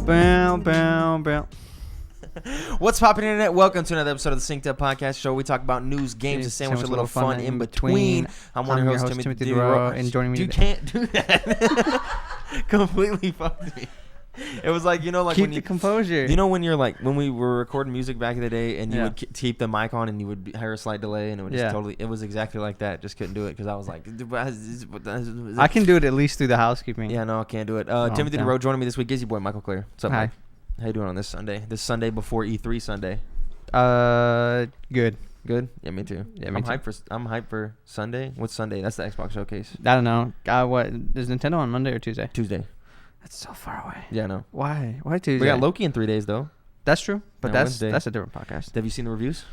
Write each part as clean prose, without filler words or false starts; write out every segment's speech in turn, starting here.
Bow, bow, bow. What's poppin' internet? Welcome to another episode of the Synced Up Podcast Show. We talk about news, games, and sandwich a little fun in between. I'm one of your hosts, Timothy DeRoe, and joining me You can't do that. Completely fucked me. It was like, like keep when the you composure. when we were recording music back in the day, and you would keep the mic on, and you would hear a slight delay, and it would just it was exactly like that. Just couldn't do it because I was like, I can do it at least through the housekeeping. Yeah, no, I can't do it. Timothy DeRoe joining me this week. Gizzy boy, Michael Clear. What's up, Hi. Mike? How you doing on this Sunday? This Sunday before E3 Sunday. Good. Good? Yeah, me too. Yeah, I'm hyped for Sunday. What's Sunday? That's the Xbox Showcase. I don't know. What is Nintendo on Monday or Tuesday? Tuesday. That's so far away. Yeah, I know. Why? Why Tuesday? We got Loki in 3 days though. That's true, but Yeah, that's Wednesday. a different podcast. Have you seen the reviews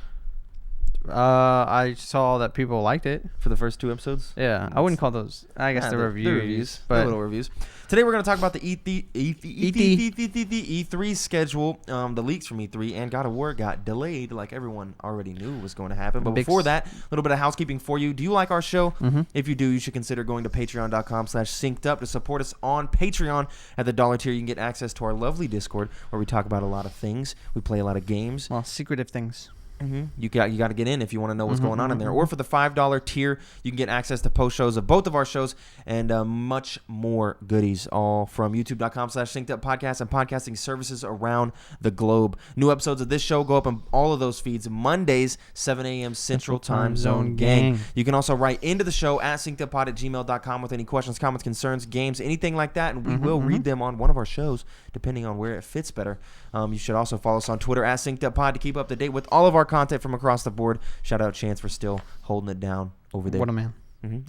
I saw that people liked it. for the first 2 episodes? Yeah, I wouldn't call those. I guess Yeah, the they're reviews, They're but little reviews. Today we're going to talk about the E3 schedule, the leaks from E3, and God of War got delayed like everyone already knew was going to happen. But before that, a little bit of housekeeping for you. Do you like our show? Mm-hmm. If you do, you should consider going to patreon.com/syncedup to support us on Patreon. At the $1 tier, you can get access to our lovely Discord where we talk about a lot of things. We play a lot of games. Well, secretive things. Mm-hmm. You got to get in if you want to know what's going on in there. Or for the $5 tier, you can get access to post shows of both of our shows and much more goodies, all from youtube.com/synceduppodcast and podcasting services around the globe. New episodes of this show go up on all of those feeds Mondays, 7 a.m. Central Time Zone gang. You can also write into the show at synceduppod@gmail.com with any questions, comments, concerns, games, anything like that, and we will read them on one of our shows depending on where it fits better. You should also follow us on Twitter at synceduppod to keep up to date with all of our content from across the board. Shout out Chance for still holding it down over there. What a man.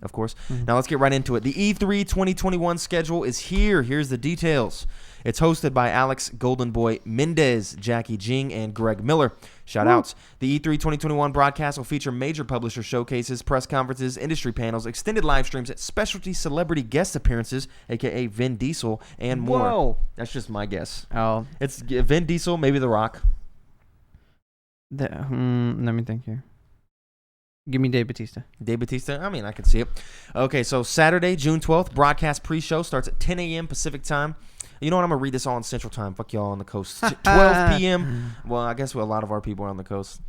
Of course. Now let's get right into it. The E3 2021 schedule is here. Here's the details. It's hosted by Alex Goldenboy Mendez, Jackie Jing, and Greg Miller. Shout outs. The E3 2021 broadcast will feature major publisher showcases, press conferences, industry panels, extended live streams, specialty celebrity guest appearances, aka Vin Diesel, and more. Whoa. That's just my guess. Oh. It's Vin Diesel, maybe The Rock. Let me think here. Give me Dave Bautista. Dave Bautista? I mean, I can see it. Okay, so Saturday, June 12th, broadcast pre-show starts at 10 a.m. Pacific time. You know what? I'm going to read this all in Central Time. Fuck y'all on the coast. 12 p.m. Well, I guess a lot of our people are on the coast.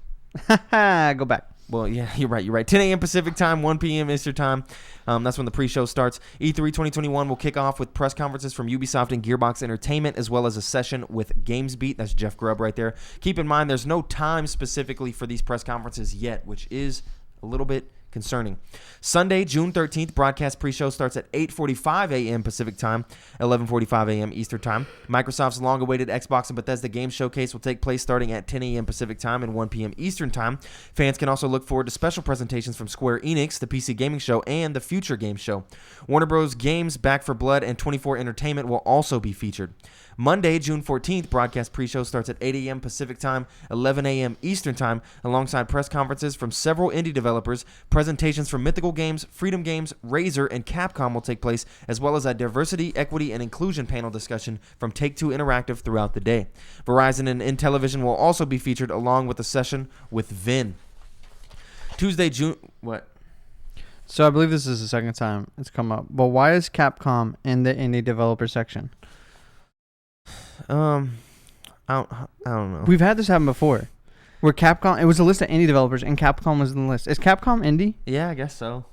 Go back. Well, yeah, you're right. 10 a.m. Pacific time, 1 p.m. Eastern time. That's when the pre-show starts. E3 2021 will kick off with press conferences from Ubisoft and Gearbox Entertainment, as well as a session with GamesBeat. That's Jeff Grubb right there. Keep in mind, there's no time specifically for these press conferences yet, which is a little bit concerning. Sunday, June 13th, broadcast pre-show starts at 8:45 a.m. Pacific time, 11:45 a.m. Eastern time. Microsoft's long-awaited Xbox and Bethesda Game Showcase will take place starting at 10 a.m. Pacific time and 1 p.m. Eastern time. Fans can also look forward to special presentations from Square Enix, the PC Gaming Show, and the Future Game Show. Warner Bros. Games, Back for Blood, and 24 Entertainment will also be featured. Monday, June 14th, broadcast pre-show starts at 8 a.m. Pacific time, 11 a.m. Eastern time, alongside press conferences from several indie developers. Presentations from Mythical Games, Freedom Games, Razer, and Capcom will take place, as well as a diversity, equity, and inclusion panel discussion from Take-Two Interactive throughout the day. Verizon and Intellivision will also be featured, along with a session with Vin. Tuesday, June... What? So I believe this is the second time it's come up. But why is Capcom in the indie developer section? I don't know. We've had this happen before, where Capcom, it was a list of indie developers, and Capcom was in the list. Is Capcom indie? Yeah, I guess so.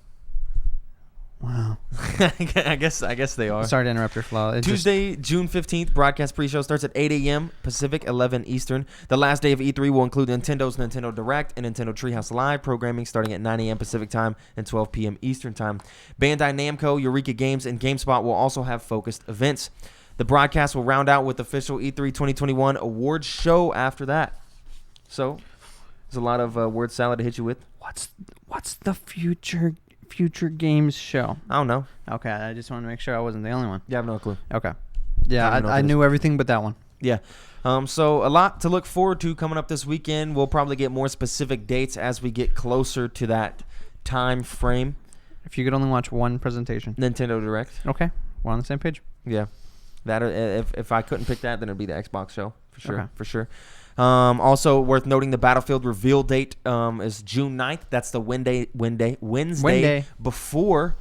Wow. I guess they are. Sorry to interrupt your flow. Tuesday, June 15th, broadcast pre-show starts at 8 a.m. Pacific, 11 Eastern. The last day of E3 will include Nintendo's Nintendo Direct and Nintendo Treehouse Live programming starting at 9 a.m. Pacific time and 12 p.m. Eastern time. Bandai Namco, Eureka Games, and GameSpot will also have focused events. The broadcast will round out with the official E3 2021 awards show after that. So, there's a lot of word salad to hit you with. What's the future games show? I don't know. Okay, I just want to make sure I wasn't the only one. You have no clue. Okay. Yeah, I knew everything but that one. Yeah. So a lot to look forward to coming up this weekend. We'll probably get more specific dates as we get closer to that time frame. If you could only watch one presentation. Nintendo Direct. Okay, we're on the same page. Yeah. That if I couldn't pick that, then it'd be the Xbox show for sure. Okay. For sure. Also worth noting, the Battlefield reveal date is June 9th. That's the Wednesday before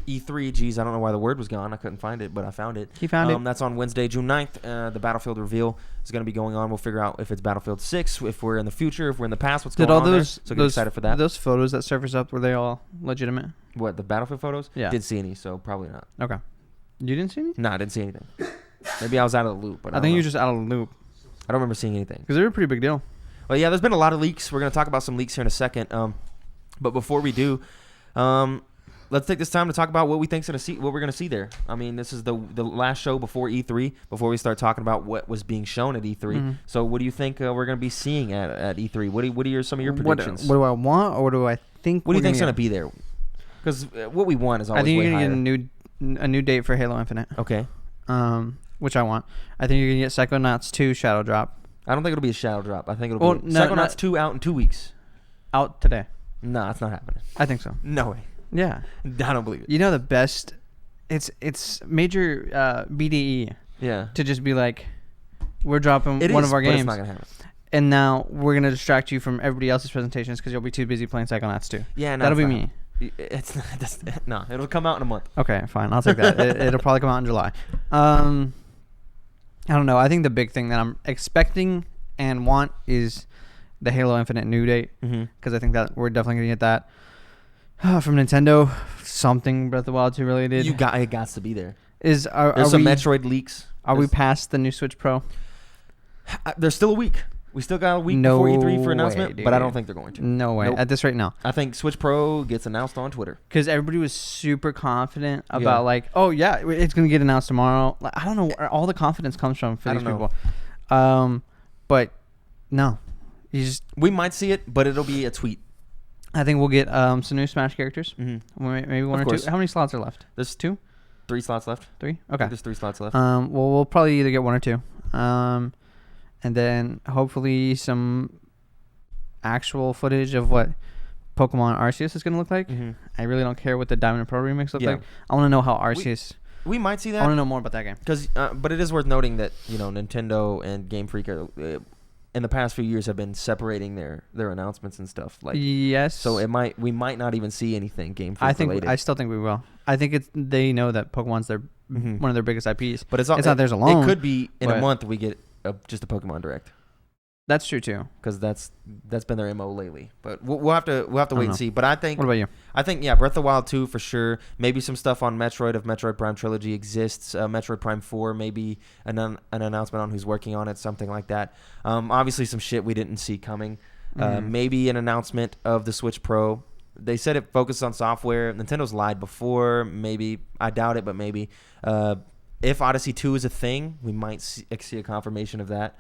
E3. Geez, I don't know why the word was gone. I couldn't find it, but I found it. He found it. That's on Wednesday, June 9th. The Battlefield reveal is going to be going on. We'll figure out if it's Battlefield 6, if we're in the future, if we're in the past, what's going on there. So get excited for that. Those photos that surfaced up, were they all legitimate? What, the Battlefield photos? Yeah. Didn't see any, so probably not. Okay. You didn't see any? No, I didn't see anything. Maybe I was out of the loop. But I think you're just out of the loop. I don't remember seeing anything. Because they were a pretty big deal. Well, yeah, there's been a lot of leaks. We're going to talk about some leaks here in a second. But before we do, let's take this time to talk about what we think's gonna see, what we're gonna see there. I mean, this is the last show before E3. Before we start talking about what was being shown at E3. Mm-hmm. So, what do you think we're gonna be seeing at E3? What are some of your predictions? What do I want, or what do I think? What do you think's gonna be there? Because what we want is always. I think way you're gonna higher. get a new date for Halo Infinite. Okay. Which I want. I think you're gonna get Psychonauts 2 Shadow Drop. I don't think it'll be a shadow drop. I think it'll be no, Psychonauts 2 out in 2 weeks. Out today. No, it's not happening. I think so. No way. Yeah. I don't believe it. You know the best. It's major BDE. Yeah. To just be like, we're dropping one of our but games. It's not gonna happen. And now we're gonna distract you from everybody else's presentations because you'll be too busy playing Psychonauts 2. Yeah, no, that'll be me. It's not, no, it'll come out in a month. Okay, fine. I'll take that. It'll probably come out in July. I don't know. I think the big thing that I'm expecting and want is the Halo Infinite new date, because I think that we're definitely gonna get that from Nintendo. Something Breath of the Wild 2 related. It got to be there. There's some Metroid leaks. Are we past the new Switch Pro? There's still a week. We still got a week before E3 for announcement, but I don't think they're going to. No way. Nope. At this rate, no. I think Switch Pro gets announced on Twitter. Because everybody was super confident about oh yeah, it's gonna get announced tomorrow. Like, I don't know where all the confidence comes from for these people. But no, we might see it, but it'll be a tweet. I think we'll get some new Smash characters. Maybe one or two. How many slots are left? There's 2? 3 slots left. 3? Okay. There's 3 slots left. Well, we'll probably either get 1 or 2. And then hopefully some actual footage of what Pokemon Arceus is going to look like. I really don't care what the Diamond and Pearl remix look like. I want to know how Arceus... We might see that. I want to know more about that game. But it is worth noting that, Nintendo and Game Freak are, in the past few years have been separating their announcements and stuff. Like, yes. So we might not even see anything Game Freak related. I still think we will. I think they know that Pokemon's one of their biggest IPs. But it's not theirs alone. It could be in a month we get just a Pokemon Direct. That's true too. Because that's been their MO lately. But we'll have to wait and see. But I think. What about you? I think Breath of the Wild 2 for sure. Maybe some stuff on Metroid if Metroid Prime Trilogy exists. Metroid Prime 4 maybe an announcement on who's working on it, something like that. Obviously some shit we didn't see coming. Maybe an announcement of the Switch Pro. They said it focused on software. Nintendo's lied before. Maybe I doubt it, but maybe. If Odyssey 2 is a thing, we might see a confirmation of that.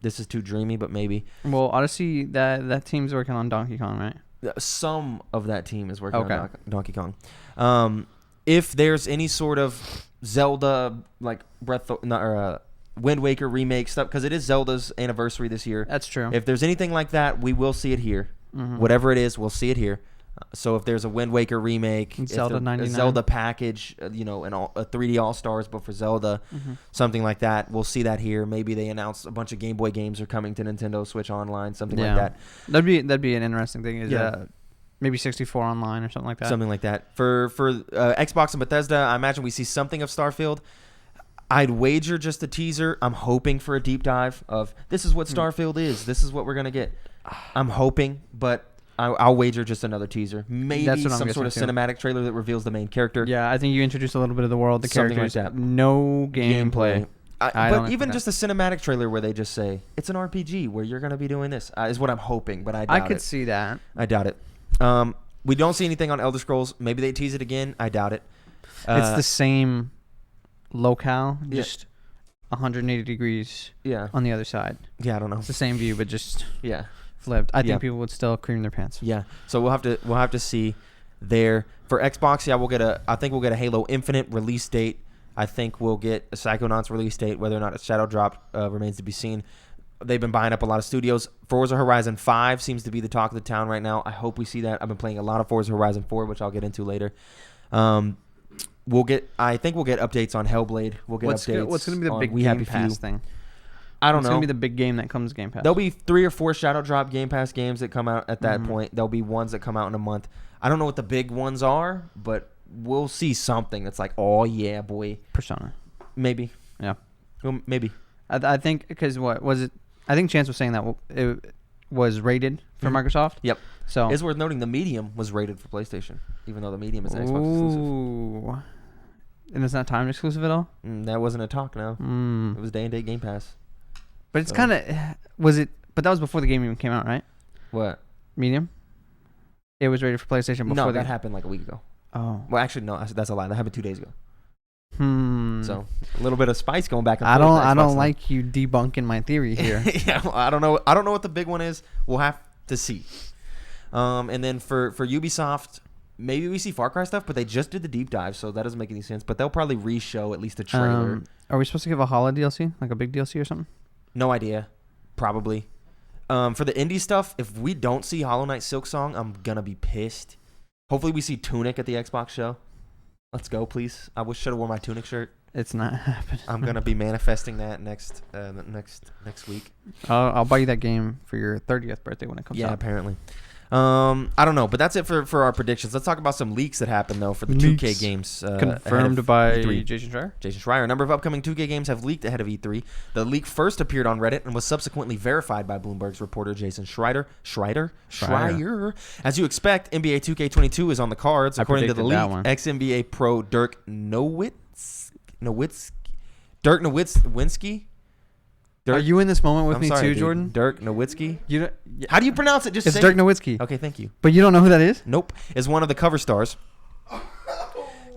This is too dreamy, but maybe. Well, Odyssey, that team's working on Donkey Kong, right? Some of that team is working on Donkey Kong. If there's any sort of Zelda, like Wind Waker remake stuff, because it is Zelda's anniversary this year. That's true. If there's anything like that, we will see it here. Whatever it is, we'll see it here. So if there's a Wind Waker remake, Zelda 99, a Zelda package, and a 3D All Stars, but for Zelda, something like that, we'll see that here. Maybe they announce a bunch of Game Boy games are coming to Nintendo Switch Online, something like that. That'd be an interesting thing. Maybe 64 online or something like that. Something like that. For Xbox and Bethesda, I imagine we see something of Starfield. I'd wager just a teaser. I'm hoping for a deep dive of this is what Starfield is. This is what we're gonna get. I'm hoping, but I'll wager just another teaser. Maybe some sort of cinematic trailer that reveals the main character. Yeah, I think you introduced a little bit of the world, the Something characters. like that. No gameplay. But even just a cinematic trailer where they just say, it's an RPG where you're going to be doing this is what I'm hoping, but I doubt it. I could see that. I doubt it. We don't see anything on Elder Scrolls. Maybe they tease it again. I doubt it. It's the same locale, just 180 degrees on the other side. Yeah, I don't know. It's the same view, but just... Yeah. Flipped. I think people would still cream their pants. Yeah. So we'll have to see there. For Xbox, I think we'll get a Halo Infinite release date. I think we'll get a Psychonauts release date. Whether or not a Shadow Drop remains to be seen. They've been buying up a lot of studios. Forza Horizon 5 seems to be the talk of the town right now. I hope we see that. I've been playing a lot of Forza Horizon 4, which I'll get into later. I think we'll get updates on Hellblade. We'll get updates. What's going to be the big We Game Pass thing? I don't know. It's going to be the big game that comes Game Pass. There'll be 3 or 4 Shadow Drop Game Pass games that come out at that point. There'll be ones that come out in a month. I don't know what the big ones are, but we'll see something that's like, oh yeah, boy. Persona. Maybe. Yeah. Well, maybe. I think because what was it? I think Chance was saying that it was rated for Microsoft. Yep. So it's worth noting the Medium was rated for PlayStation, even though the Medium is an Xbox exclusive. Ooh. And it's not timed exclusive at all? That wasn't a talk, no. It was day-and-date Game Pass. But it's kind of... Was it... But that was before the game even came out, right? What? Medium? It was rated for PlayStation before No, that happened like a week ago. Oh. Well, actually, no. That's a lie. That happened 2 days ago. So a little bit of spice going back and forth. I don't like you debunking my theory here. Yeah, well, I don't know what the big one is. We'll have to see. And then for Ubisoft, maybe we see Far Cry stuff, but they just did the deep dive, so that doesn't make any sense. But they'll probably re-show at least a trailer. Are we supposed to give a Hollow DLC, like a big DLC or something? No idea. Probably. For the indie stuff, if we don't see Hollow Knight Silksong, I'm gonna be pissed. Hopefully, we see Tunic at the Xbox show. Let's go, please. I should have worn my Tunic shirt. It's not happening. I'm gonna be manifesting that next week. I'll buy you that game for your 30th birthday when it comes out. Yeah, apparently. I don't know, but that's it for our predictions. Let's talk about some leaks that happened though for the 2K games. Confirmed by E3. Jason Schreier. Jason Schreier. A number of upcoming 2K games have leaked ahead of E3. The leak first appeared on Reddit and was subsequently verified by Bloomberg's reporter Jason Schreier. As you expect, NBA 2K22 is on the cards. According to the leak, ex-NBA pro Dirk Nowitzki. Are you in this moment with I'm me sorry, too, dude. Jordan? Dirk Nowitzki. How do you pronounce it? Just it's say Dirk it. Nowitzki. Okay, thank you. But you don't know who that is? Nope. Is one of the cover stars.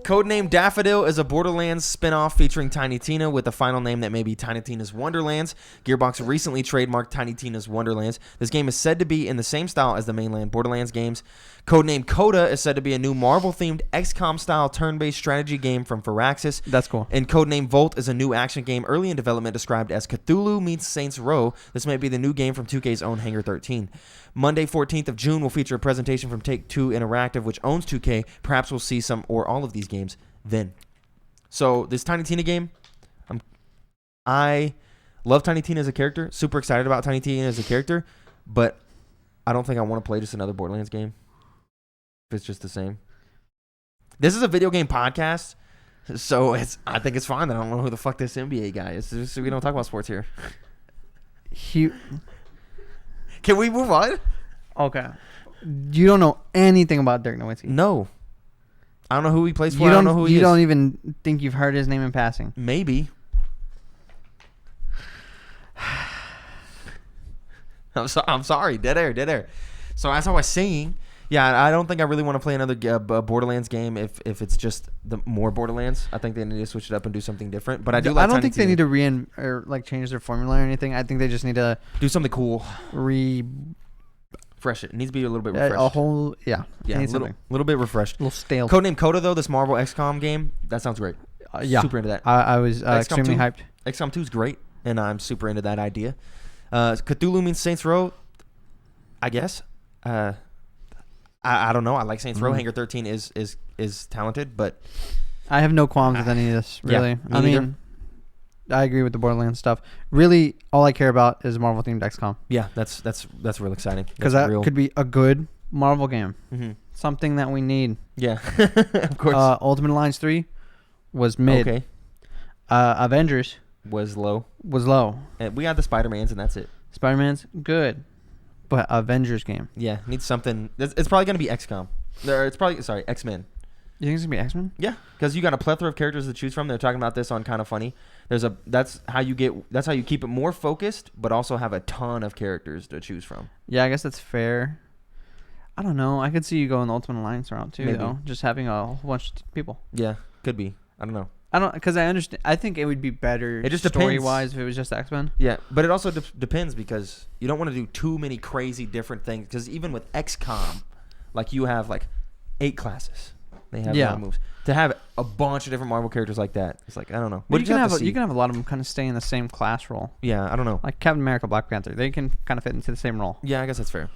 Codename Daffodil is a Borderlands spin-off featuring Tiny Tina with a final name that may be Tiny Tina's Wonderlands. Gearbox recently trademarked Tiny Tina's Wonderlands. This game is said to be in the same style as the mainland Borderlands games. Codename Coda is said to be a new Marvel-themed XCOM-style turn-based strategy game from Firaxis. That's cool. And Codename Volt is a new action game early in development described as Cthulhu meets Saints Row. This may be the new game from 2K's own Hangar 13. Monday, 14th of June will feature a presentation from Take-Two Interactive, which owns 2K. Perhaps we'll see some or all of these games then. So this Tiny Tina game, I love Tiny Tina as a character. Super excited about Tiny Tina as a character, but I don't think I want to play just another Borderlands game. If it's just the same. This is a video game podcast, so I think it's fine that I don't know who the fuck this NBA guy is. We don't talk about sports here. Can we move on? Okay. You don't know anything about Dirk Nowitzki? No. I don't know who he plays for. I don't know who he is. You don't even think you've heard his name in passing? Maybe. I'm sorry. Dead air. So as I was saying, yeah, I don't think I really want to play another Borderlands game if it's just the more Borderlands. I think they need to switch it up and do something different. But I do. I don't think they need to change their formula or anything. I think they just need to do something cool. Fresh it. It needs to be a little bit refreshed. A little bit refreshed. A little stale. Codename Coda though, this Marvel XCOM game, that sounds great. Super into that. I was extremely hyped. XCOM 2 is great, and I'm super into that idea. Cthulhu means Saints Row, I guess. I don't know. I like Saints Row. Hangar 13 is talented, but I have no qualms with any of this. Really, I mean, I agree with the Borderlands stuff. Really, all I care about is Marvel themed XCOM. Yeah, that's real exciting. Because that could be a good Marvel game. Mm-hmm. Something that we need. Yeah, of course. Ultimate Alliance 3 was mid. Okay. Avengers was low. And we got the Spider-Mans, and that's it. Spider-Man's good, but Avengers game. Yeah, needs something. It's probably gonna be XCOM. It's probably X-Men. You think it's gonna be X-Men? Yeah, because you got a plethora of characters to choose from. They're talking about this on Kind of Funny. That's how you keep it more focused, but also have a ton of characters to choose from. Yeah, I guess that's fair. I don't know. I could see you going the Ultimate Alliance route too, though. Just having a whole bunch of people. Yeah, could be. I don't know. Because I understand. I think it would be better. It just story-wise if it was just X-Men. Yeah, but it also depends because you don't want to do too many crazy different things. Because even with XCOM, like you have like 8 classes. They have a lot of moves. To have a bunch of different Marvel characters like that, it's like I don't know. But you can have a lot of them kind of stay in the same class role. Yeah, I don't know. Like Captain America, Black Panther, they can kind of fit into the same role. Yeah, I guess that's fair.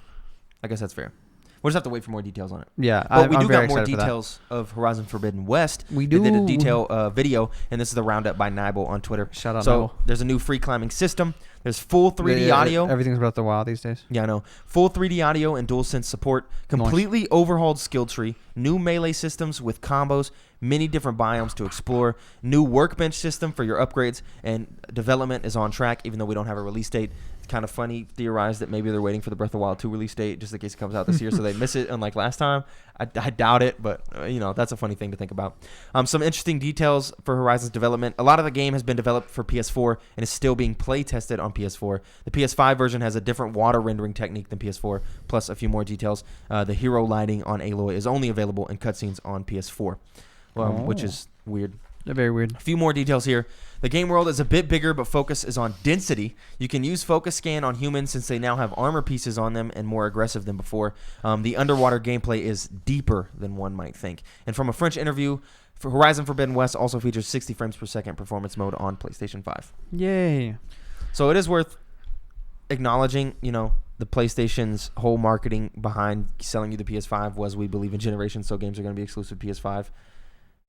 We'll just have to wait for more details on it. Yeah, but we I'm do very got more excited for that. details of Horizon Forbidden West. We They did a do. detail video, and this is the roundup by Nibel on Twitter. Shout out So Nibel. there's a new free climbing system. There's full 3D audio. Everything's about the WoW these days. Yeah, I know. Full 3D audio and DualSense support. Completely overhauled skill tree. New melee systems with combos. Many different biomes to explore. New workbench system for your upgrades. And development is on track, even though we don't have a release date. It's kind of funny, theorized that maybe they're waiting for the Breath of the Wild 2 release date just in case it comes out this year so they miss it unlike last time. I doubt it, but, that's a funny thing to think about. Some interesting details for Horizon's development. A lot of the game has been developed for PS4 and is still being play tested on PS4. The PS5 version has a different water rendering technique than PS4, plus a few more details. The hero lighting on Aloy is only available in cutscenes on PS4, which is weird. They're very weird. A few more details here. The game world is a bit bigger, but focus is on density. You can use focus scan on humans since they now have armor pieces on them and more aggressive than before. The underwater gameplay is deeper than one might think. And from a French interview, for Horizon Forbidden West also features 60 frames per second performance mode on PlayStation 5. Yay. So it is worth acknowledging, the PlayStation's whole marketing behind selling you the PS5 was we believe in generations, so games are going to be exclusive to PS5.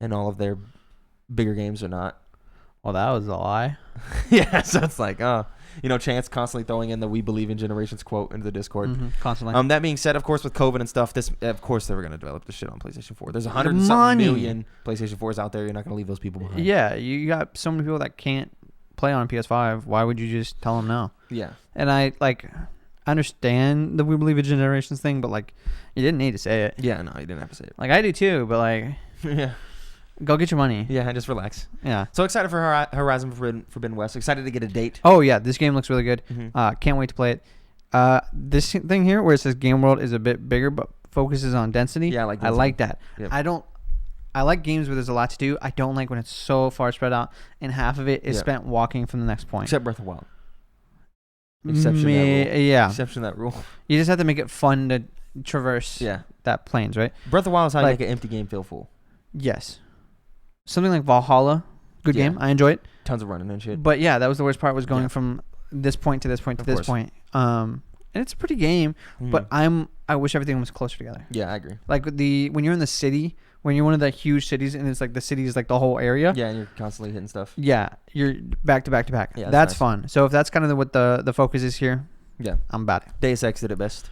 And all of their bigger games are not. Well, that was a lie. Yeah, so it's like, Chance constantly throwing in the "We believe in generations" quote into the Discord. Constantly. That being said, of course, with COVID and stuff, of course they were going to develop this shit on PlayStation 4. There's 100 and something million PlayStation 4s out there. You're not going to leave those people behind. Yeah, you got so many people that can't play on PS5. Why would you just tell them no? Yeah. And I understand the "We believe in generations" thing, but you didn't need to say it. Yeah, no, you didn't have to say it. I do too, but yeah. Go get your money. Yeah, just relax. Yeah. So excited for Horizon Forbidden West. Excited to get a date. Oh, yeah. This game looks really good. Mm-hmm. Can't wait to play it. This thing here where it says game world is a bit bigger but focuses on density. Yeah, I like that. Yep. I like games where there's a lot to do. I don't like when it's so far spread out and half of it is spent walking from the next point. Except Breath of the Wild. Exception to that rule. Yeah. Exception to that rule. You just have to make it fun to traverse that plains, right? Breath of the Wild is how you make an empty game feel full. Yes. Something like Valhalla, good game. I enjoy it. Tons of running and shit. But yeah, that was the worst part, was going from this point to this point to this point. And it's a pretty game, but I wish everything was closer together. Yeah, I agree. When you're in the city, when you're one of the huge cities and it's the city is the whole area. Yeah, and you're constantly hitting stuff. Yeah, you're back to back to back. Yeah, that's nice. fun. So if that's kind of what the focus is here, I'm about it. Deus Ex did it best.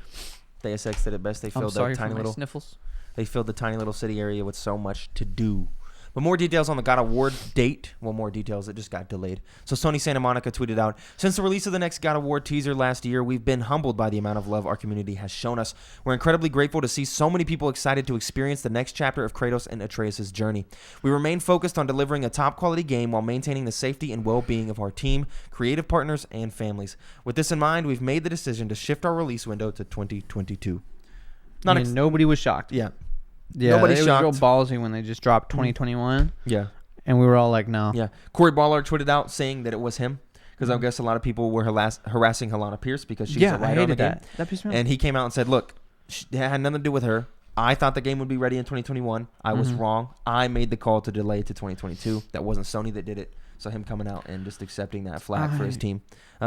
They filled the tiny little sniffles. They filled the tiny little city area with so much to do. But more details on the God of War date. Well, more details. It just got delayed. So Sony Santa Monica tweeted out, "Since the release of the next God of War teaser last year, we've been humbled by the amount of love our community has shown us. We're incredibly grateful to see so many people excited to experience the next chapter of Kratos and Atreus' journey. We remain focused on delivering a top-quality game while maintaining the safety and well-being of our team, creative partners, and families. With this in mind, we've made the decision to shift our release window to 2022. Nobody was shocked. Yeah. Yeah, Nobody's it shocked. was real ballsy when they just dropped 2021. Yeah. And we were all like, no. Yeah. Corey Ballard tweeted out saying that it was him because I guess a lot of people were harassing Helena Pierce because she's a writer on the game. That pissed me off. And he came out and said, look, it had nothing to do with her. I thought the game would be ready in 2021. I was wrong. I made the call to delay it to 2022. That wasn't Sony that did it. So him coming out and just accepting that flag for his team.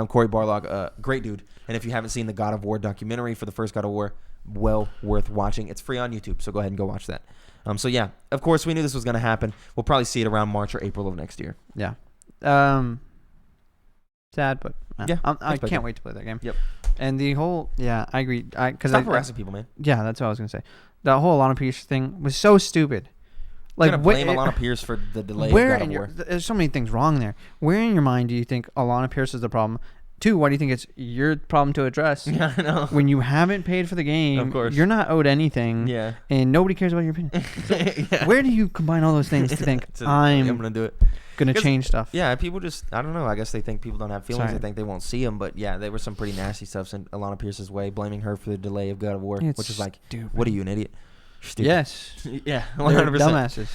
Corey Barlog, great dude. And if you haven't seen the God of War documentary for the first God of War, well worth watching. It's free on YouTube, so go ahead and go watch that. So yeah, of course we knew this was going to happen. We'll probably see it around March or April of next year. Yeah. Sad, but I can't wait to play that game. Yep. And the whole, I agree. Stop harassing people, man. Yeah, that's what I was going to say. The whole Alana Pierce thing was so stupid. Like, gonna blame Alana Pierce for the delay of God of War. There's so many things wrong there. Where in your mind do you think Alana Pierce is the problem? 2, why do you think it's your problem to address? Yeah, I know. When you haven't paid for the game, of course. You're not owed anything. Yeah. And nobody cares about your opinion. So yeah. Where do you combine all those things to think I'm going to do it? Going to change stuff? Yeah, people just, I don't know. I guess they think people don't have feelings. They think they won't see them. But yeah, there was some pretty nasty stuff sent Alana Pierce's way, blaming her for the delay of God of War, which is like, stupid. What are you, an idiot? Stupid. Yes. Yeah, 100%. They're dumbasses.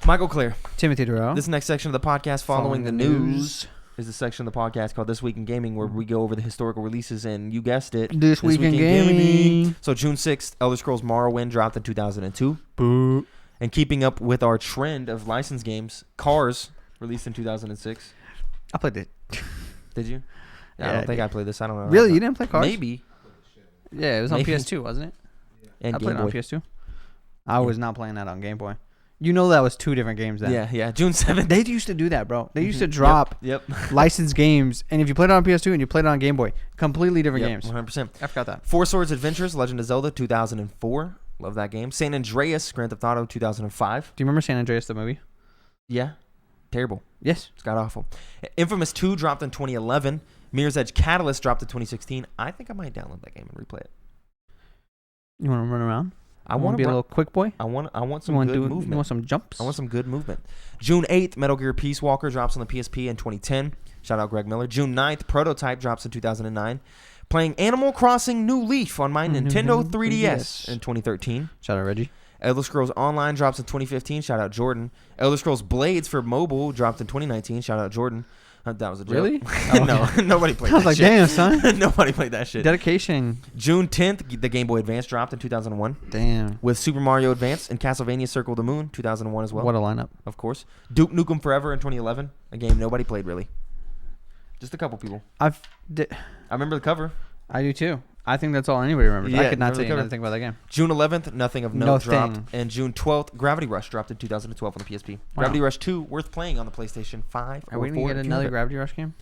Michael Clear. Timothy Durrell. This next section of the podcast, Following the News, is the section of the podcast called This Week in Gaming, where we go over the historical releases, and you guessed it, This Week in Gaming. So June 6th, Elder Scrolls Morrowind dropped in 2002. Boo. And keeping up with our trend of licensed games, Cars released in 2006. I played it. Did you? I don't think I played this. I don't know. Really? You didn't play Cars? Maybe. Yeah, it was on PS2, wasn't it? and I Game played it Boy. on PS2. I was not playing that on Game Boy. You know that was 2 different games then. Yeah. June 7th. They used to do that, bro. They used to drop Yep. licensed games, and if you played it on PS2 and you played it on Game Boy, completely different games. 100%. I forgot that. Four Swords Adventures, Legend of Zelda, 2004. Love that game. San Andreas, Grand Theft Auto, 2005. Do you remember San Andreas, the movie? Yeah. Terrible. Yes. It's got awful. Infamous 2 dropped in 2011. Mirror's Edge Catalyst dropped in 2016. I think I might download that game and replay it. You want to run around? I want to be a little quick boy. I want some good movement. You want some jumps? I want some good movement. June 8th, Metal Gear Peace Walker drops on the PSP in 2010. Shout out Greg Miller. June 9th, Prototype drops in 2009. Playing Animal Crossing New Leaf on my Nintendo 3DS in 2013. Shout out Reggie. Elder Scrolls Online drops in 2015. Shout out Jordan. Elder Scrolls Blades for mobile dropped in 2019. Shout out Jordan. That was a joke. Really? No, nobody played that shit. I was like, damn, son. Nobody played that shit. Dedication. June 10th, the Game Boy Advance dropped in 2001. Damn. With Super Mario Advance and Castlevania Circle of the Moon, 2001 as well. What a lineup. Of course. Duke Nukem Forever in 2011. A game nobody played, really. Just a couple people. I remember the cover. I do, too. I think that's all anybody remembers. Yeah, I could not tell you cover. anything about that game. June 11th, Nothing of Note No dropped. thing. And June 12th, Gravity Rush dropped in 2012 on the PSP. Wow. Gravity Rush 2, worth playing on the PlayStation 5 Are or we 4. going to get if you another have it. Gravity Rush game?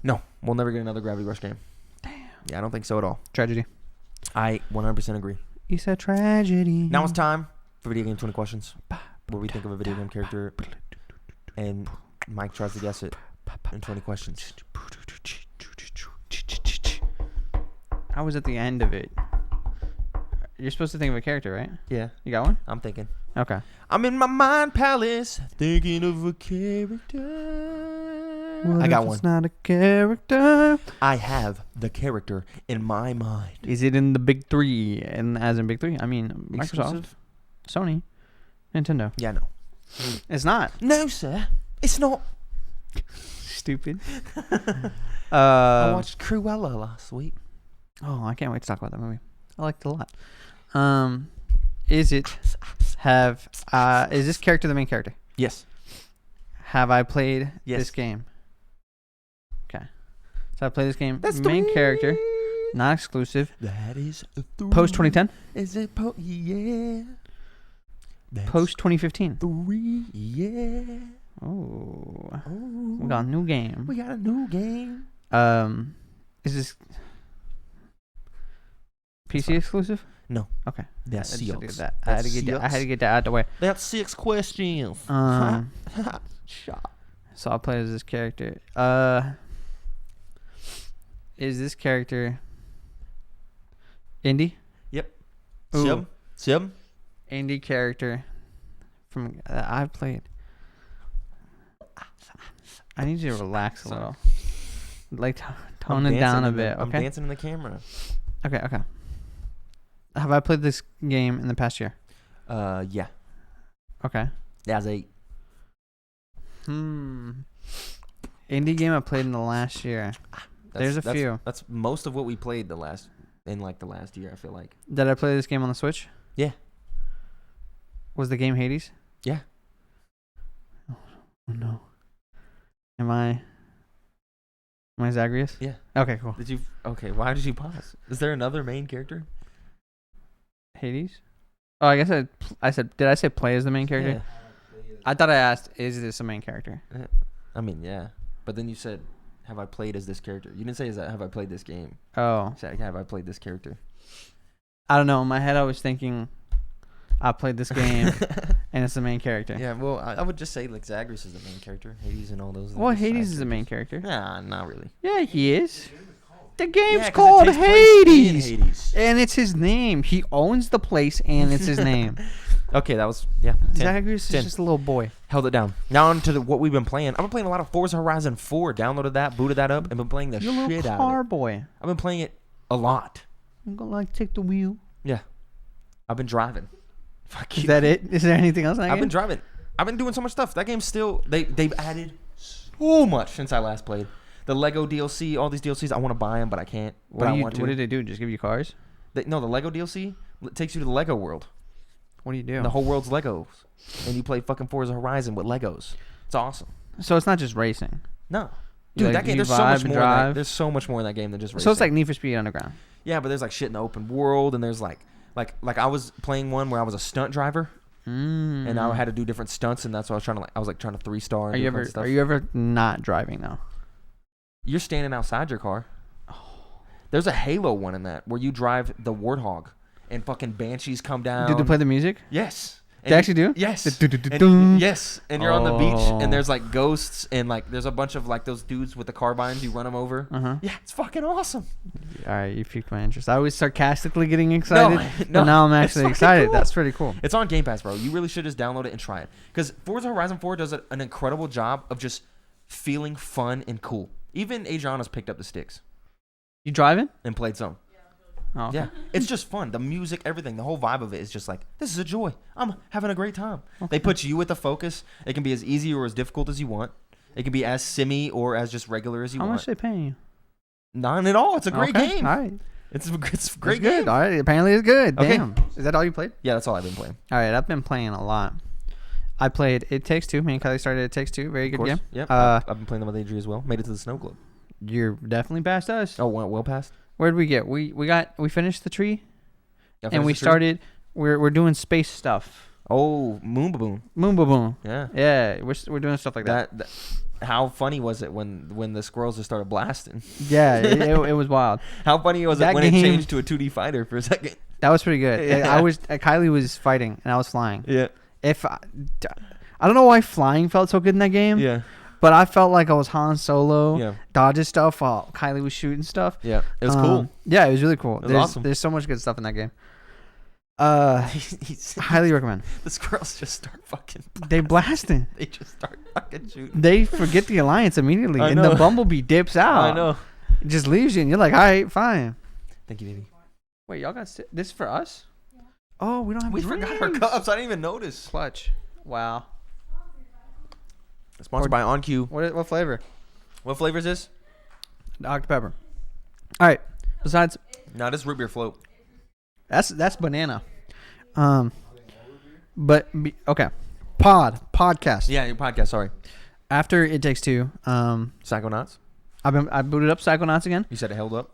No, we'll never get another Gravity Rush game. Damn. Yeah, I don't think so at all. Tragedy. I 100% agree. It's a tragedy. Now it's time for Video Game 20 Questions, where we think of a video game character, and Mike tries to guess it in 20 questions. I was at the end of it. You're supposed to think of a character, right? Yeah, You got one? I'm thinking. Okay. I'm in my mind palace, thinking of a character. I got one. It's not a character. I have the character in my mind. Is it in the big 3? And as in big 3, I mean Microsoft, Exclusive? Sony, Nintendo. Yeah, no. It's not. No, sir. It's not. Stupid. I watched Cruella last week. Oh, I can't wait to talk about that movie. I liked it a lot. Is this character the main character? Yes. Have I played Yes. this game? Okay. So I played this game. That's main 3. character, not exclusive. That is a 3. Post 2010. Is it yeah. That's Post 2015. 3. Yeah. Oh, Oh. we got a new game. We got a new game. Is this PC exclusive? No. Okay. That's I just had to get 6. that. I had to get that out of the way. That's 6 questions. Shot. So I'll play as this character. Is this character indie? Yep. Ooh. Sim. Indie character from I've played. I need you to relax a little. Like tone it down a bit. I'm Okay. dancing in the camera. Okay. Have I played this game in the past year? Yeah. Okay. That's 8. Indie game I played in the last year. There's a few. That's most of what we played the last year, I feel like. Did I play this game on the Switch? Yeah. Was the game Hades? Yeah. Oh no. Am I Zagreus? Yeah. Okay, cool. Okay, why did you pause? Is there another main character? Hades? Oh, I guess I said, did I say play as the main character? Yeah. I thought I asked, is this a main character? I mean, yeah. But then you said, have I played as this character? You didn't say, have I played this game? Oh. You said, have I played this character? I don't know. In my head, I was thinking, I played this game, and it's the main character. Yeah, well, I would just say, like, Zagreus is the main character. Hades and all those. Well, Hades is the main character. Nah, not really. Yeah, he is. The game's 'cause it called takes place in Hades. And it's his name. He owns the place, and it's his name. Okay, that was, yeah. 10. Zagreus is 10. just a little boy. Held it down. Now on to what we've been playing. I've been playing a lot of Forza Horizon 4. Downloaded that, booted that up, and been playing the You're a shit little out car of it. boy. I've been playing it a lot. I'm gonna take the wheel. Yeah. I've been driving. Fuck you. Is that it? Is there anything else? I've been driving. I've been doing so much stuff. That game's still they've added so much since I last played. The Lego DLC, all these DLCs, I want to buy them, but I can't. But I want to. What did they do? Just give you cars? No, the Lego DLC takes you to the Lego world. What do you do? The whole world's Legos, and you play fucking Forza Horizon with Legos. It's awesome. So it's not just racing. No, dude, that game. There's so much more. There's so much more in that game than just racing. So it's like Need for Speed Underground. Yeah, but there's like shit in the open world, and there's like Like I was playing one where I was a stunt driver. And I had to do different stunts, and that's what I was trying to I was like trying to 3-star. Are you ever not driving though? You're standing outside your car. There's a Halo one in that where you drive the Warthog, and fucking banshees come down. Did they play the music? Yes. They actually do? Yes. And Yes. And you're on the beach, and there's like ghosts, and like there's a bunch of like those dudes with the carbines. You run them over. Yeah, it's fucking awesome. All right, you piqued my interest. I was sarcastically getting excited, no, but now I'm actually excited. Cool. That's pretty cool. It's on Game Pass, bro. You really should just download it and try it. Because Forza Horizon 4 does an incredible job of just feeling fun and cool. Even Adriana's picked up the sticks. You driving? And played some. Oh, okay. Yeah, it's just fun. The music, everything, the whole vibe of it is just like, this is a joy. I'm having a great time. Okay. They put you at the focus. It can be as easy or as difficult as you want. It can be as simmy or as just regular as you want. How much are they paying you? None at all. It's a great game. All right. It's a great game. Good. All right. Apparently it's good. Okay. Damn. Is that all you played? Yeah, that's all I've been playing. All right. I've been playing a lot. I played It Takes Two. Me and Kylie started It Takes Two. Very good game. Yep. I've been playing them with Adri as well. Made it to the Snow Globe. You're definitely past us. Oh, well past. Where did we get? We finished the tree, and we started. We're doing space stuff. Oh, Moon Baboon. Moon Baboon. Yeah. Yeah, we're doing stuff like that. How funny was it when the squirrels just started blasting? Yeah, it was wild. How funny was it when it changed to a 2D fighter for a second? That was pretty good. Yeah. Kylie was fighting and I was flying. Yeah. I don't know why flying felt so good in that game. Yeah. But I felt like I was Han Solo, yeah, dodging stuff while Kylie was shooting stuff. Yeah, it was cool. Yeah, it was really cool. It was awesome. There's so much good stuff in that game. Highly recommend. The squirrels just start fucking blasting. They blasting. They just start fucking shooting. They forget the alliance immediately, and the bumblebee dips out. I know. It just leaves you, and you're like, all right, fine. Thank you, baby. Wait, y'all got this for us? Yeah. Oh, we don't have. We forgot our cups. I didn't even notice. Clutch. Wow. Sponsored by OnQ. What flavor? What flavor is this? Dr. Pepper. All right. Besides, no, this root beer float. That's banana. But okay. Podcast. Yeah, your podcast. Sorry. After It Takes Two, Psychonauts. I booted up Psychonauts again. You said it held up.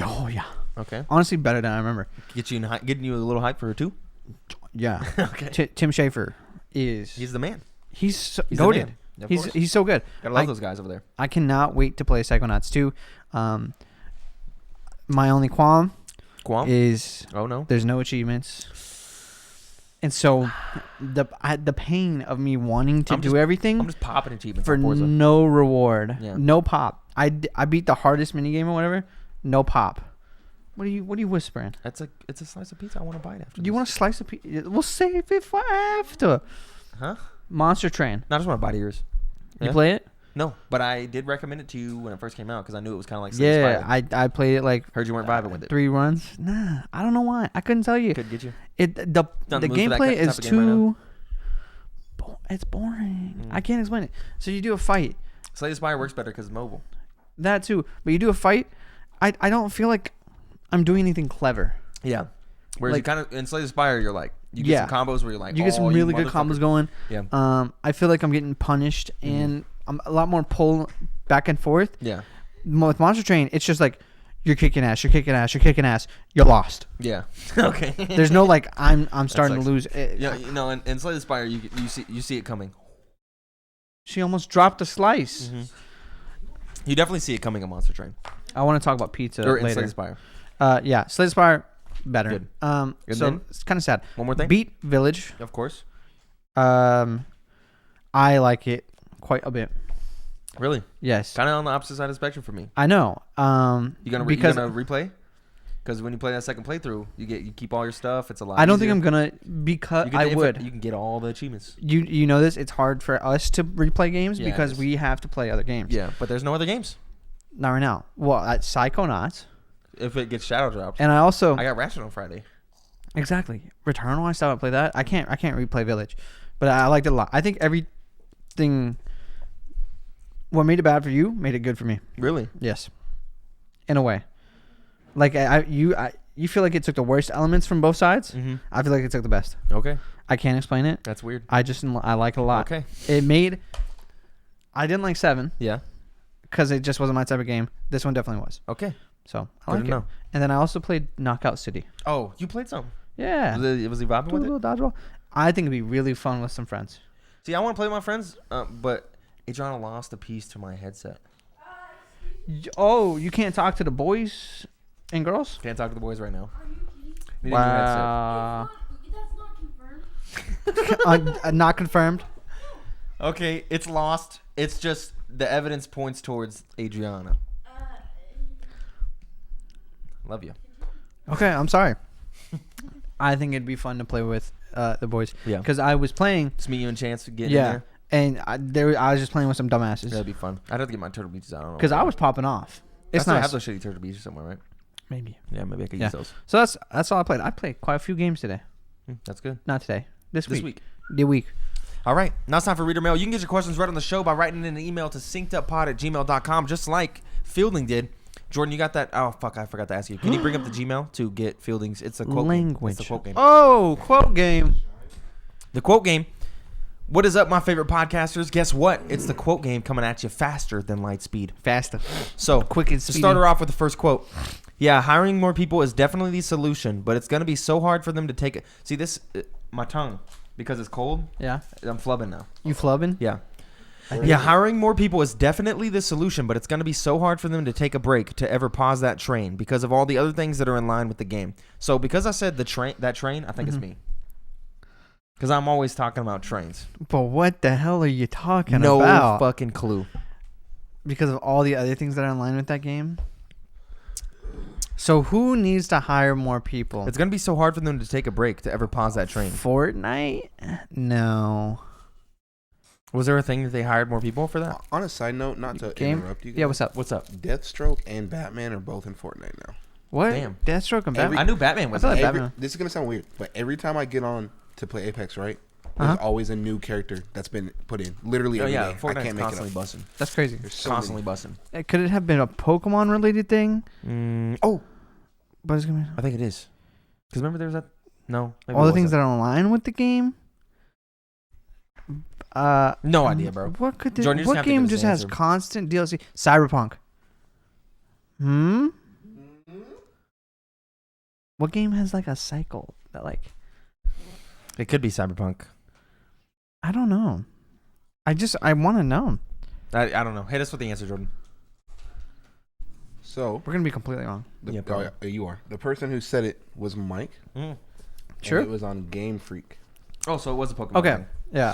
Oh yeah. Okay. Honestly, better than I remember. Getting you a little hype for it too. Yeah. Okay. Tim Schafer is. He's the man. He's goated. He's so good. Gotta love those guys over there. I cannot wait to play Psychonauts 2. My only qualm is there's no achievements. And so the pain of me wanting to do everything, I'm just popping achievements for no reward. Yeah. No pop. I beat the hardest minigame or whatever. No pop. What are you whispering? It's a slice of pizza I want to bite after. You want a slice of pizza? We'll save it for after. Huh? Monster Train. No, I just want to bite yours. You play it? No, but I did recommend it to you when it first came out because I knew it was kind of like I played it like. Heard you weren't vibing with it. 3 runs. Nah, I don't know why. I couldn't tell you. Could get you. The gameplay is too. It's boring. I can't explain it. So you do a fight. Slay the Spire works better because it's mobile. That too, but you do a fight. I don't feel like I'm doing anything clever. Yeah. Whereas you kind of in Slay the Spire, you're like you get some combos where you're like you get some really good combos going. Yeah. I feel like I'm getting punished and I'm a lot more pull back and forth. Yeah. With Monster Train, it's just like you're kicking ass, you're lost. Yeah. Okay. There's no like I'm starting to lose. Yeah. In Slay the Spire, you see it coming. She almost dropped a slice. Mm-hmm. You definitely see it coming on Monster Train. I want to talk about pizza later. Slay the Spire. Yeah, Slay the Spire. Better. Good. So it's kind of sad. One more thing. Beat Village. Of course. I like it quite a bit. Really? Yes. Kind of on the opposite side of the spectrum for me. I know. You gonna replay? Because when you play that second playthrough, you keep all your stuff. It's a lot. I don't easier. think I'm gonna because I would. You can get all the achievements. You know this. It's hard for us to replay games because we have to play other games. Yeah, but there's no other games. Not right now. Well, at Psychonauts. If it gets shadow dropped. And I got Ratchet on Friday. Exactly. Returnal. I still haven't played that. I can't replay Village, but I liked it a lot. I think everything. What made it bad for you made it good for me. Really? Yes. In a way. Like you feel like it took the worst elements from both sides. Mm-hmm. I feel like it took the best. Okay. I can't explain it. That's weird. I like it a lot. Okay. I didn't like 7. Yeah. Because it just wasn't my type of game. This one definitely was. Okay. So I Good like to it. know. And then I also played Knockout City. Oh, you played some. Yeah. Was he vibing Do a with it? little dodgeball. I think it'd be really fun with some friends. See, I want to play with my friends, but Adriana lost a piece to my headset. Oh, you can't talk to the boys and girls? Can't talk to the boys right now. Are you kidding? Need a new headset. Wow. That's not confirmed. Not confirmed. Okay, it's lost. It's just the evidence points towards Adriana. Love you. Okay, I'm sorry. I think it'd be fun to play with the boys. Yeah. Because I was playing. Just me, you, and Chance getting in Yeah. there. And I was just playing with some dumbasses. That'd be fun. I'd have to get my turtle beaches out. I don't know. Because I was popping off. I It's still nice. have those shitty turtle beaches somewhere, right? Maybe. Yeah, maybe I could Yeah. use those. So that's all I played. I played quite a few games today. That's good. Not today. This week. The week. All right. Now it's time for reader mail. You can get your questions read on the show by writing in an email to synceduppod@gmail.com, just like Fielding did. Jordan, you got that? Oh, fuck. I forgot to ask you. Can you bring up the Gmail to get Fielding's? It's a quote game. Language. It's a quote game. Oh, quote game. The quote game. What is up, my favorite podcasters? Guess what? It's the quote game coming at you faster than light speed. Faster. So, Quick and to speedy. start her off with the first quote. Yeah, hiring more people is definitely the solution, but it's going to be so hard for them to take it. See, this, my tongue, because it's cold, Yeah. I'm flubbing now. You flubbing? Yeah. Yeah, hiring more people is definitely the solution, but it's going to be so hard for them to take a break to ever pause that train because of all the other things that are in line with the game. So, because I said that train, I think it's me. Because I'm always talking about trains. But what the hell are you talking No about? fucking clue. Because of all the other things that are in line with that game? So who needs to hire more people? It's going to be so hard for them to take a break to ever pause that train. Fortnite? No. Was there a thing that they hired more people for that? On a side note, not to Game? interrupt you guys. Yeah, what's up? What's up? Deathstroke and Batman are both in Fortnite now. What? Damn. Deathstroke and Batman? I knew Batman was I thought in it. Batman. This is gonna sound weird, but every time I get on to play Apex, right, there's always a new character that's been put in. Literally Oh, every yeah. day. I Fortnite's can't make it constantly up. busting. That's crazy. There's so Constantly many. busting. Could it have been a Pokemon related thing? Oh, But it's gonna be I think it is. Because remember there was that? No. maybe all it the things wasn't. that are in line with the game? No idea, bro. What could Jordan, you're just what gonna have to give game us just an has answer. constant DLC? Cyberpunk. What game has like a cycle that like It could be Cyberpunk. I don't know. I want to know. I don't know. Hit us with the answer, Jordan. So We're gonna be completely wrong. Yeah, probably. you are. The person who said it was Mike. Mm. Sure. And it was on Game Freak. Oh, so it was a Pokemon. Okay. thing. Yeah.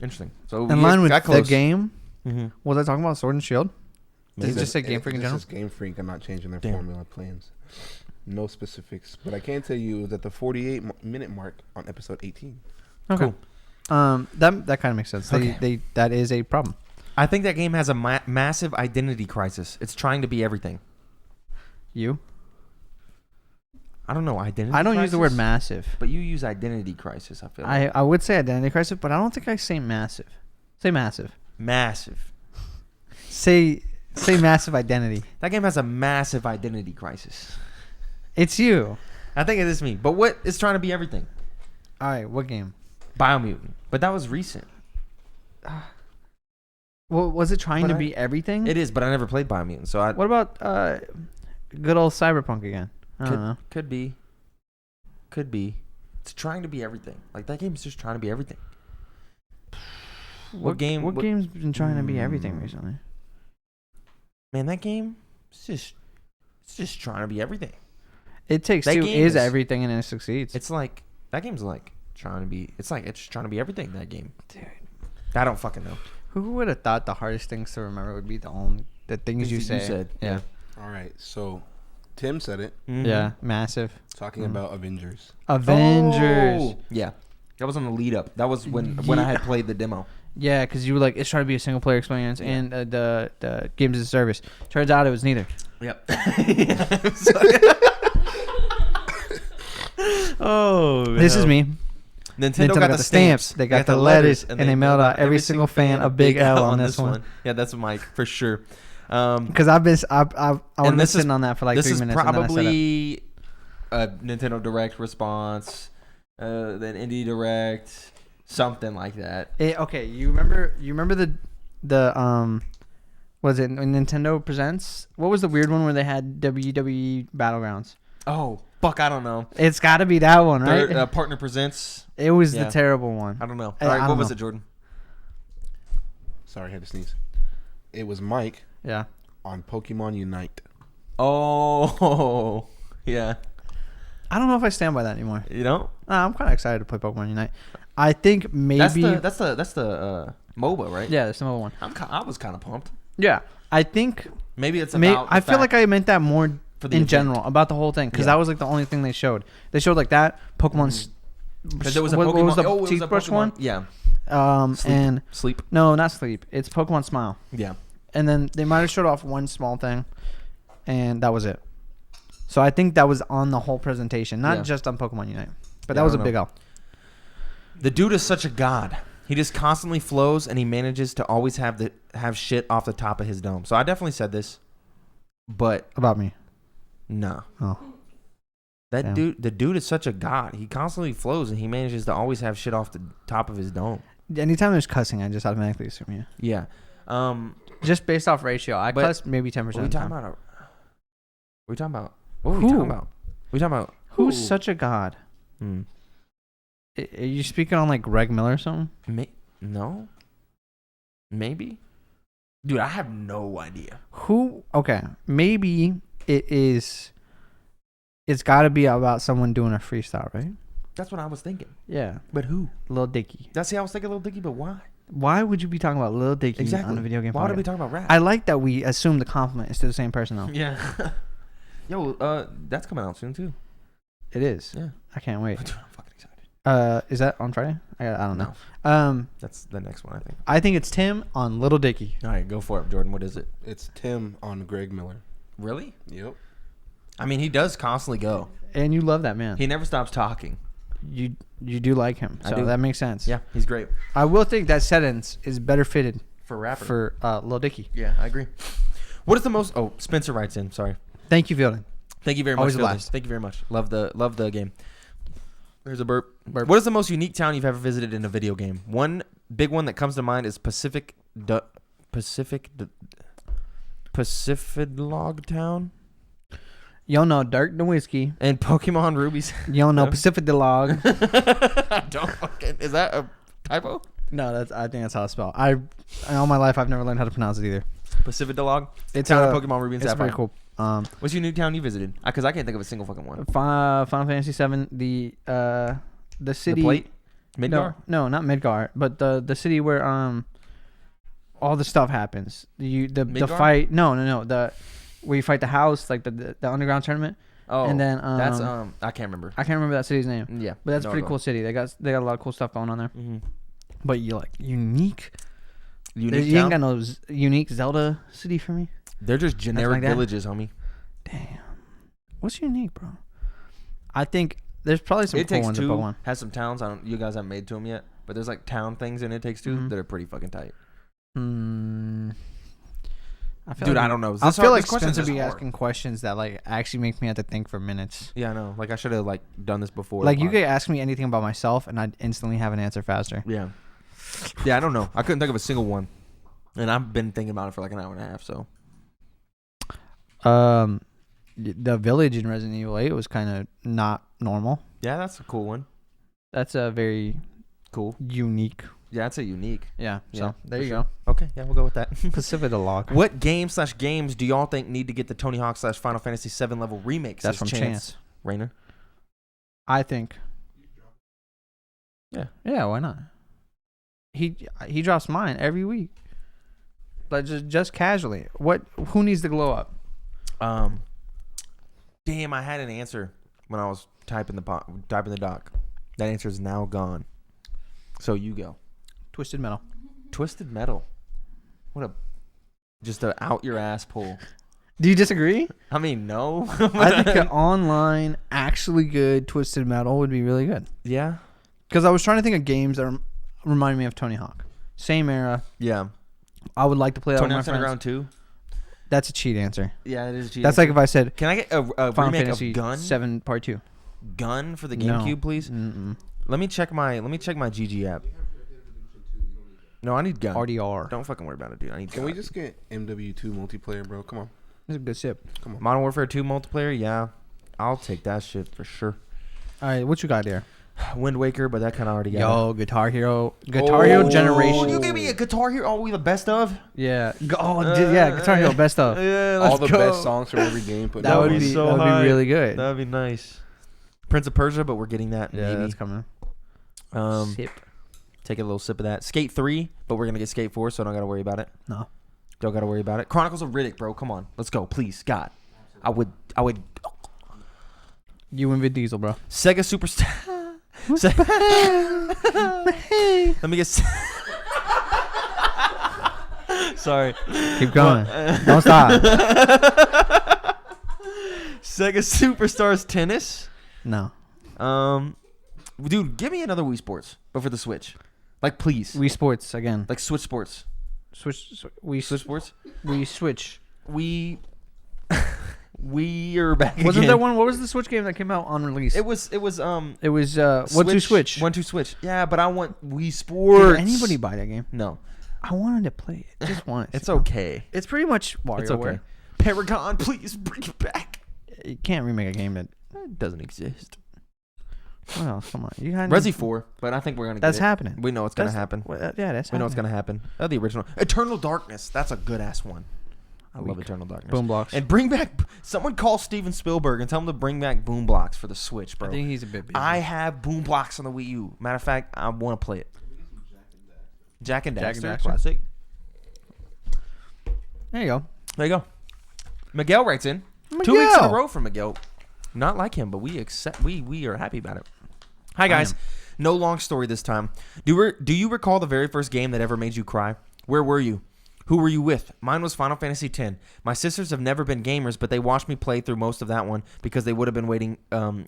Interesting. So In you line with got the close. game, Mm-hmm. was I talking about Sword and Shield? Did Maybe. it just say Game Freak in This general? is Game Freak. I'm not changing their Damn. formula plans. No specifics, but I can tell you that the 48-minute mark on episode 18. Okay. Cool. That kind of makes sense. Okay. They that is a problem. I think that game has a massive identity crisis. It's trying to be everything. You? I don't know identity. I don't use the word crisis? massive. But you use identity crisis. I feel like. I would say identity crisis, but I don't think I say massive. Say massive. Massive. Say massive identity. That game has a massive identity crisis. It's you. I think it is me. But what is trying to be everything? All right. What game? Biomutant. But that was recent. Well, was it trying But to I- be everything? It is, but I never played Biomutant, so I What about good old Cyberpunk again? I don't know. could be. It's trying to be everything. Like that game's just trying to be everything. What game? What game's been trying to be everything recently? Man, that game. It's just trying to be everything. It Takes That Two game is is- everything and it succeeds. It's like that game's like trying to be. It's like it's trying to be everything. That game. Dude. I don't fucking know. Who would have thought the hardest things to remember would be the things you Things say? that you said, Yeah. All right, so Tim said it, Mhm. Yeah. Massive. talking about Avengers. Avengers. Oh, yeah. That was on the lead up. That was when I had played the demo. Yeah, because you were like, it's trying to be a single player experience and the games as a service. Turns out it was neither. Yep. Oh, This is me. Nintendo got the stamps. They got the letters, and they mailed out every single fan a big L on this one. Yeah, that's Mike for sure. Because I was sitting on that for like This 3 is minutes. And then I said probably a Nintendo Direct response, then Indie Direct, something like that. okay, you remember the Was it Nintendo Presents? What was the weird one where they had WWE Battlegrounds? Oh, fuck, I don't know. It's got to be that one, right? Partner Presents. It was the terrible one. I don't know. All right, what was it, Jordan? Sorry, I had to sneeze. It was Mike. Yeah. On Pokemon Unite. Oh, yeah. I don't know if I stand by that anymore. You know? I'm kind of excited to play Pokemon Unite. I think maybe that's the MOBA, right? Yeah, that's the MOBA one. I was kind of pumped. Yeah, I think maybe it's about. I feel like I meant that more in general about the whole thing because that was like the only thing they showed. They showed like that Pokemon. There was a Pokemon. What was the it was toothbrush a Pokemon, one? Yeah. And Sleep. No, not Sleep. It's Pokemon Smile. Yeah. And then they might have showed off one small thing, and that was it. So I think that was on the whole presentation, not just on Pokemon Unite. But that was a big L. The dude is such a god. He just constantly flows, and he manages to always have shit off the top of his dome. So I definitely said this, but about me. No. Oh. That dude, the dude is such a god. He constantly flows, and he manages to always have shit off the top of his dome. Anytime there's cussing, I just automatically assume you. Yeah. Just based off ratio, I cuss maybe 10% of the time. What are we talking about? What are we talking about? Who's such a god? Are you speaking on like Greg Miller or something? No. Maybe. Dude, I have no idea. Who? Okay, maybe it is. It's got to be about someone doing a freestyle, right? That's what I was thinking. Yeah. But who? Lil Dicky. I was thinking Lil Dicky, but why? Why would you be talking about Lil Dicky exactly. on a video game? Why would I be talking about rap? I like that we assume the compliment is to the same person, though. Yeah. Yo, that's coming out soon, too. It is? Yeah. I can't wait. I'm fucking excited. Is that on Friday? I don't know. That's the next one, I think. I think it's Tim on Lil Dicky. All right, go for it, Jordan. What is it? It's Tim on Greg Miller. Really? Yep. I mean, he does constantly go. And you love that man. He never stops talking. You do like him, so that makes sense. Yeah, he's great. I will think that sentence is better fitted for rapper. For Lil Dicky. Yeah, I agree. What is the most... Oh, Spencer writes in. Sorry. Thank you, Fielding. Thank you very much. Always the last. Thank you very much. Love the game. There's a burp. What is the most unique town you've ever visited in a video game? One big one that comes to mind is Pacific Log Town. You don't know Dirk the Whiskey. And Pokemon Rubies. You don't know Pacific the Log. Don't fucking... Is that a typo? No, I think that's how it's spelled. In all my life, I've never learned how to pronounce it either. Pacific the Log? It's town of Pokemon Ruby and Sapphire. It's pretty cool. What's your new town you visited? Because I can't think of a single fucking one. Final Fantasy VII, the city... The plate? Midgar? No, not Midgar, but the city where all the stuff happens. The fight... No. Where you fight the house, like the underground tournament. Oh, and then that's I can't remember. I can't remember that city's name. Yeah, but that's a pretty cool city. They got a lot of cool stuff going on there. Mm-hmm. But you like unique. You town? ain't got no unique Zelda city for me. They're just generic villages, homie. Damn, what's unique, bro? I think there's probably some cool ones. It Takes Two has some towns. You guys haven't made to them yet, but there's like town things in It Takes Two that are pretty fucking tight. I don't know. I feel like Spencer be asking questions that like actually make me have to think for minutes. Yeah, I know. Like I should have like done this before. Like you could ask me anything about myself, and I'd instantly have an answer faster. Yeah. Yeah, I don't know. I couldn't think of a single one, and I've been thinking about it for like an hour and a half. So. The village in Resident Evil 8 was kind of not normal. Yeah, that's a cool one. That's a very cool, unique. Yeah, it's a unique. Yeah. So yeah, there you go. Okay, yeah, we'll go with that. Pacific the Log. What games do y'all think need to get the Tony Hawk / Final Fantasy VII level remakes? That's from Chance. Rainer. I think. Yeah. Yeah. Why not? He drops mine every week. But just casually. Who needs to glow up? Damn, I had an answer when I was typing the doc. That answer is now gone. So you go. Twisted Metal. Twisted Metal. Just a out your ass pull. Do you disagree? I mean, no. I think an online, actually good Twisted Metal would be really good. Yeah. Because I was trying to think of games that remind me of Tony Hawk. Same era. Yeah. I would like to play that Tony with my Hawk's friends. Underground 2? That's a cheat answer. Yeah, it is a cheat That's answer. like if I said... Can I get a Final remake Fantasy of Gun? 7 Part 2. Gun for the GameCube, please? Mm-mm. Let me check my GG app. No, I need gun. RDR. Don't fucking worry about it, dude. I need. Can we just get MW2 multiplayer, bro? Come on. That's a good sip. Come on. Modern Warfare 2 multiplayer? Yeah, I'll take that shit for sure. All right, what you got there? Wind Waker, but that kind of already got. Yo, Guitar Hero. Guitar Hero Generation. You gave me a Guitar Hero. Oh, we the best of. Yeah. Yeah, Guitar Hero best of. Yeah, All the best songs from every game. Put That would be so that would hype. be really good. That'd be nice. Prince of Persia, but we're getting that. Yeah, maybe. that's coming. Sip. Take a little sip of that. Skate 3, but we're gonna get Skate 4, so I don't gotta worry about it. No. Don't gotta worry about it. Chronicles of Riddick, bro. Come on, let's go, please, God. I would. You and Vin Diesel, bro. Sega Superstar. Let me get. Sorry. Keep going. Don't stop. Sega Superstars Tennis. No. Dude, give me another Wii Sports, but for the Switch. Like, please. Wii Sports again. Like Switch Sports. Switch Sports. We Switch. We are back. Wasn't again. there one? What was the Switch game that came out on release? It was 1-2 Switch. 1-2 Switch. Yeah, but I want Wii Did Sports. anybody buy that game? No. I wanted to play it. Just once. It's okay. It's pretty much WarioWare. It's okay. Paragon, please bring it back. You can't remake a game that. It doesn't exist. What else? Come on. You had Resi 4, but I think we're gonna. That's get it. happening. We know it's gonna happen. Yeah, that's. We know it's gonna happen. Oh, the original Eternal Darkness. That's a good ass one. I love Weak. Eternal Darkness. Boom blocks. And bring back. Someone call Steven Spielberg and tell him to bring back Boom Blocks for the Switch, bro. I think he's a bit busy. I have Boom Blocks on the Wii U. Matter of fact, I want to play it. Jack and Daxter, classic. There you go. There you go. Miguel writes in. 2 weeks in a row from Miguel. Not like him, but we accept. We are happy about it. Hi guys. No long story this time. Do you recall the very first game that ever made you cry? Where were you? Who were you with? Mine was Final Fantasy X. My sisters have never been gamers, but they watched me play through most of that one because they would have been waiting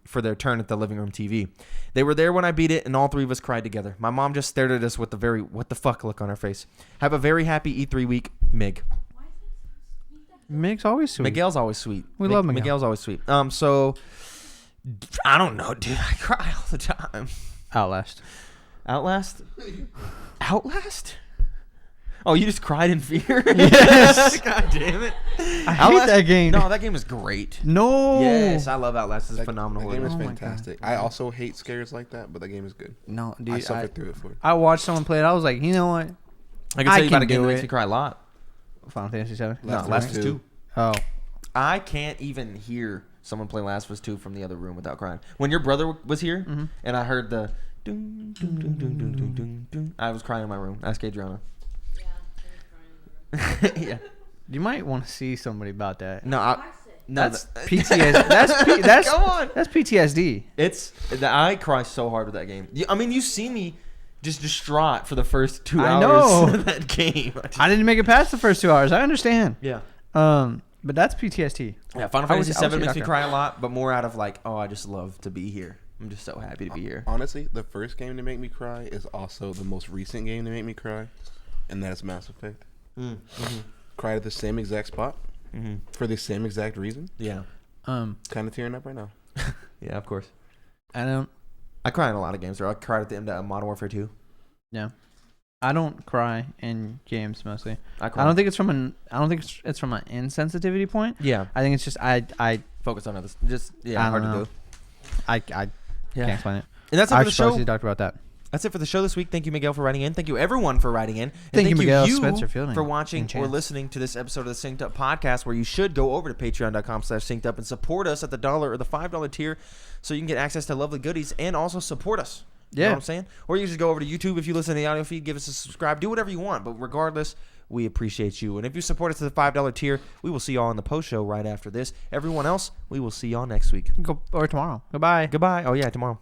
for their turn at the living room TV. They were there when I beat it, and all three of us cried together. My mom just stared at us with the very what the fuck look on her face. Have a very happy E3 week, Mig. Mig's always sweet. Miguel's always sweet. We love Miguel. Miguel's always sweet. So I don't know, dude. I cry all the time. Outlast. Outlast? Oh, you just cried in fear? Yes. God damn it. I hate that game. No, that game is great. No. Yes, I love Outlast. It's phenomenal. That game is Oh my fantastic. I also hate scares like that, but that game is good. No, dude. I suffered through it for it. I watched someone play it. I was like, you know what? I can tell you about a can game do that makes it. me cry a lot. Final Fantasy 7. Last Last of Us of Us 2. Oh. I can't even hear someone play Last of Us 2 from the other room without crying. When your brother was here and I heard the dun, dun, dun, dun, dun, dun, dun, dun, I was crying in my room. Ask Adriana. Yeah. You might want to see somebody about that. No, That's PTSD. That's Come on. That's PTSD. I cry so hard with that game. I mean, you see me just distraught for the first 2 I hours know. of that game. I didn't make it past the first 2 hours. I understand. Yeah. But that's PTSD. Yeah, Final I would- Fantasy I would 7 say makes me doctor. cry a lot, but more out of like, oh, I just love to be here. I'm just so happy to be here. Honestly, the first game to make me cry is also the most recent game to make me cry, and that is Mass Effect. Cried at the same exact spot for the same exact reason. Yeah. Kind of tearing up right now. Yeah, of course. I cry in a lot of games. Or I cried at the end of Modern Warfare 2. Yeah. I don't cry in games mostly. I cry. I don't think it's from it's from an insensitivity point. Yeah. I think it's just I Focus on others. Just I hard don't to know. do. I Yeah. can't explain it. And that's it I for the should probably show. see a doctor about that. That's it for the show this week. Thank you, Miguel, for writing in. Thank you, everyone, for writing in. And Thank you, Miguel, you Spencer Fielding, for watching and or Chance. listening to this episode of the Synced Up Podcast, where you should go over to patreon.com/synced-up and support us at the $1 or the $5 tier so you can get access to lovely goodies and also support us. You know what I'm saying? Or you just go over to YouTube if you listen to the audio feed, give us a subscribe, do whatever you want. But regardless, we appreciate you. And if you support us to the $5 tier, we will see y'all on the post show right after this. Everyone else, we will see y'all next week. Or tomorrow. Goodbye. Goodbye. Oh, yeah, tomorrow.